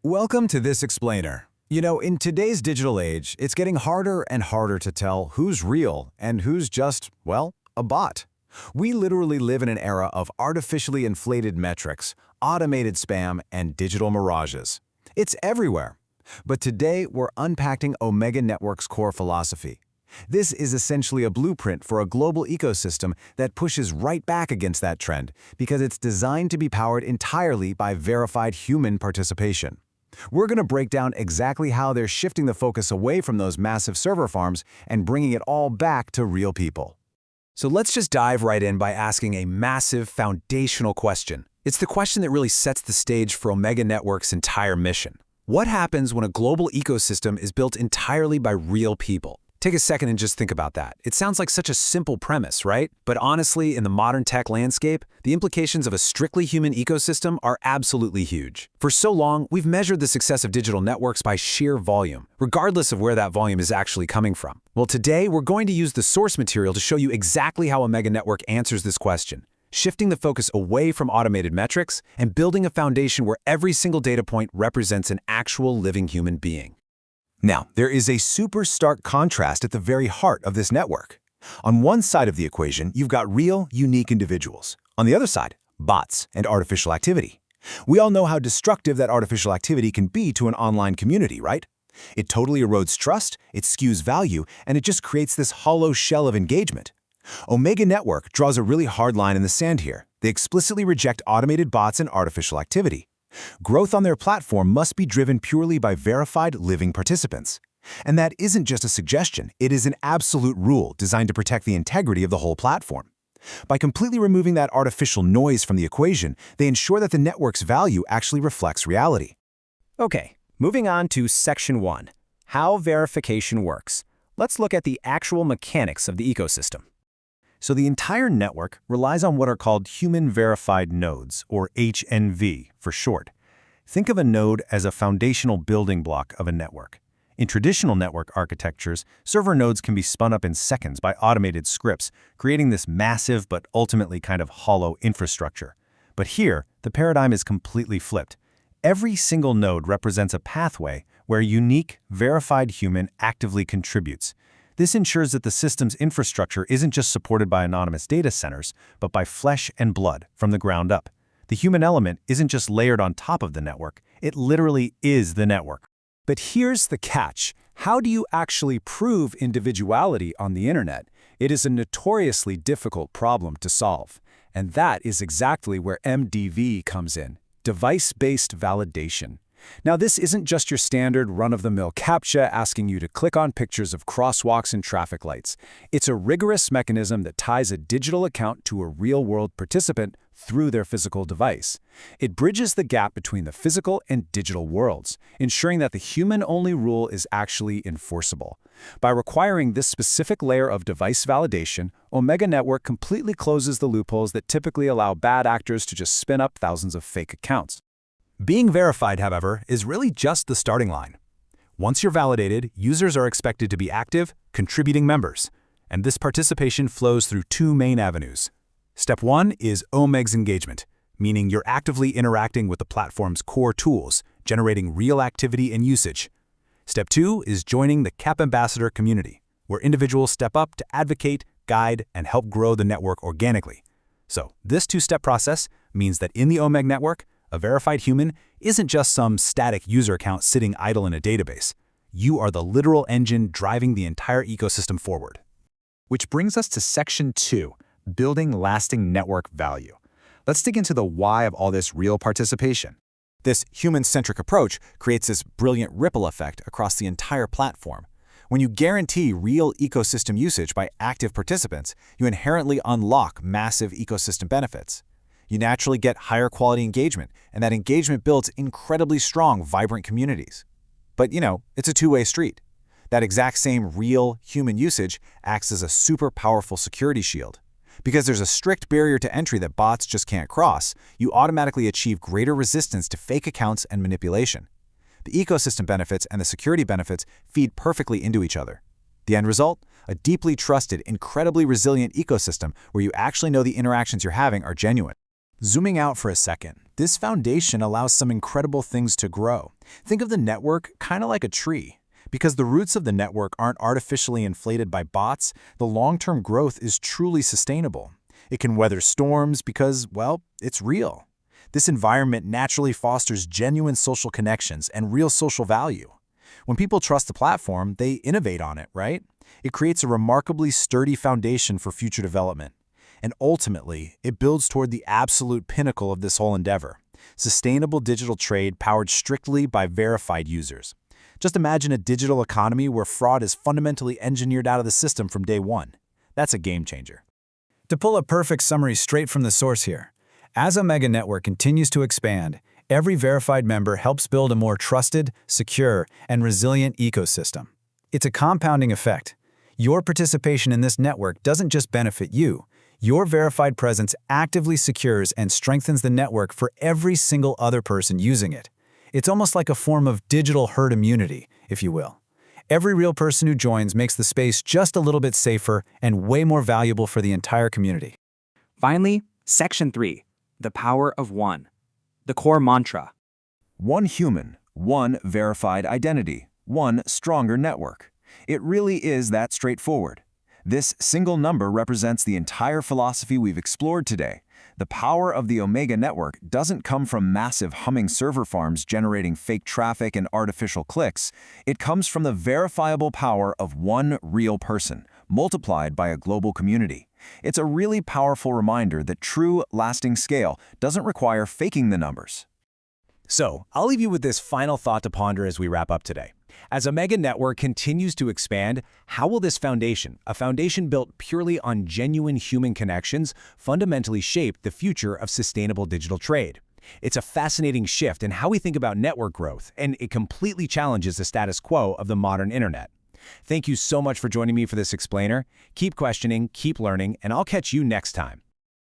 Welcome to this explainer. You know, in today's digital age, it's getting harder and harder to tell who's real and who's just, well, a bot. We literally live in an era of artificially inflated metrics, automated spam, and digital mirages. It's everywhere. But today, we're unpacking Omega Network's core philosophy. This is essentially a blueprint for a global ecosystem that pushes right back against that trend because it's designed to be powered entirely by verified human participation. We're going to break down exactly how they're shifting the focus away from those massive server farms and bringing it all back to real people. So let's just dive right in by asking a massive foundational question. It's the question that really sets the stage for Omega Network's entire mission. What happens when a global ecosystem is built entirely by real people? Take a second and just think about that. It sounds like such a simple premise, right? But honestly, in the modern tech landscape, the implications of a strictly human ecosystem are absolutely huge. For so long, we've measured the success of digital networks by sheer volume, regardless of where that volume is actually coming from. Well, today, we're going to use the source material to show you exactly how Omega Network answers this question, shifting the focus away from automated metrics and building a foundation where every single data point represents an actual living human being. Now, there is a super stark contrast at the very heart of this network. On one side of the equation, you've got real, unique individuals. On the other side, bots and artificial activity. We all know how destructive that artificial activity can be to an online community, right? It totally erodes trust, it skews value, and it just creates this hollow shell of engagement. Omega Network draws a really hard line in the sand here. They explicitly reject automated bots and artificial activity. Growth on their platform must be driven purely by verified living participants. And that isn't just a suggestion, it is an absolute rule designed to protect the integrity of the whole platform. By completely removing that artificial noise from the equation, they ensure that the network's value actually reflects reality. Okay, moving on to Section 1, how verification works. Let's look at the actual mechanics of the ecosystem. So the entire network relies on what are called human-verified nodes, or HNV for short. Think of a node as a foundational building block of a network. In traditional network architectures, server nodes can be spun up in seconds by automated scripts, creating this massive but ultimately kind of hollow infrastructure. But here, the paradigm is completely flipped. Every single node represents a pathway where a unique, verified human actively contributes. This ensures that the system's infrastructure isn't just supported by anonymous data centers, but by flesh and blood from the ground up. The human element isn't just layered on top of the network, it literally is the network. But here's the catch. How do you actually prove individuality on the internet? It is a notoriously difficult problem to solve. And that is exactly where MDV comes in, device-based validation. Now, this isn't just your standard run-of-the-mill CAPTCHA asking you to click on pictures of crosswalks and traffic lights. It's a rigorous mechanism that ties a digital account to a real-world participant through their physical device. It bridges the gap between the physical and digital worlds, ensuring that the human-only rule is actually enforceable. By requiring this specific layer of device validation, Omega Network completely closes the loopholes that typically allow bad actors to just spin up thousands of fake accounts. Being verified, however, is really just the starting line. Once you're validated, users are expected to be active, contributing members. And this participation flows through two main avenues. Step 1 is Omex engagement, meaning you're actively interacting with the platform's core tools, generating real activity and usage. Step 2 is joining the CAP Ambassador community, where individuals step up to advocate, guide, and help grow the network organically. So this two-step process means that in the Omega Network, a verified human isn't just some static user account sitting idle in a database. You are the literal engine driving the entire ecosystem forward. Which brings us to Section 2, building lasting network value. Let's dig into the why of all this real participation. This human-centric approach creates this brilliant ripple effect across the entire platform. When you guarantee real ecosystem usage by active participants, you inherently unlock massive ecosystem benefits. You naturally get higher quality engagement, and that engagement builds incredibly strong, vibrant communities. But, it's a two-way street. That exact same real human usage acts as a super powerful security shield. Because there's a strict barrier to entry that bots just can't cross, you automatically achieve greater resistance to fake accounts and manipulation. The ecosystem benefits and the security benefits feed perfectly into each other. The end result? A deeply trusted, incredibly resilient ecosystem where you actually know the interactions you're having are genuine. Zooming out for a second, this foundation allows some incredible things to grow. Think of the network kind of like a tree. Because the roots of the network aren't artificially inflated by bots, the long-term growth is truly sustainable. It can weather storms because, well, it's real. This environment naturally fosters genuine social connections and real social value. When people trust the platform, they innovate on it, right? It creates a remarkably sturdy foundation for future development. And ultimately, it builds toward the absolute pinnacle of this whole endeavor: sustainable digital trade powered strictly by verified users. Just imagine a digital economy where fraud is fundamentally engineered out of the system from day one. That's a game changer. To pull a perfect summary straight from the source here, as Omega Network continues to expand, every verified member helps build a more trusted, secure, and resilient ecosystem. It's a compounding effect. Your participation in this network doesn't just benefit you. Your verified presence actively secures and strengthens the network for every single other person using it. It's almost like a form of digital herd immunity, if you will. Every real person who joins makes the space just a little bit safer and way more valuable for the entire community. Finally, Section 3, the power of one. The core mantra. One human, one verified identity, one stronger network. It really is that straightforward. This single number represents the entire philosophy we've explored today. The power of the Omega network doesn't come from massive humming server farms generating fake traffic and artificial clicks. It comes from the verifiable power of one real person, multiplied by a global community. It's a really powerful reminder that true, lasting scale doesn't require faking the numbers. So, I'll leave you with this final thought to ponder as we wrap up today. As Omega Network continues to expand, how will this foundation, a foundation built purely on genuine human connections, fundamentally shape the future of sustainable digital trade? It's a fascinating shift in how we think about network growth, and it completely challenges the status quo of the modern internet. Thank you so much for joining me for this explainer. Keep questioning, keep learning, and I'll catch you next time.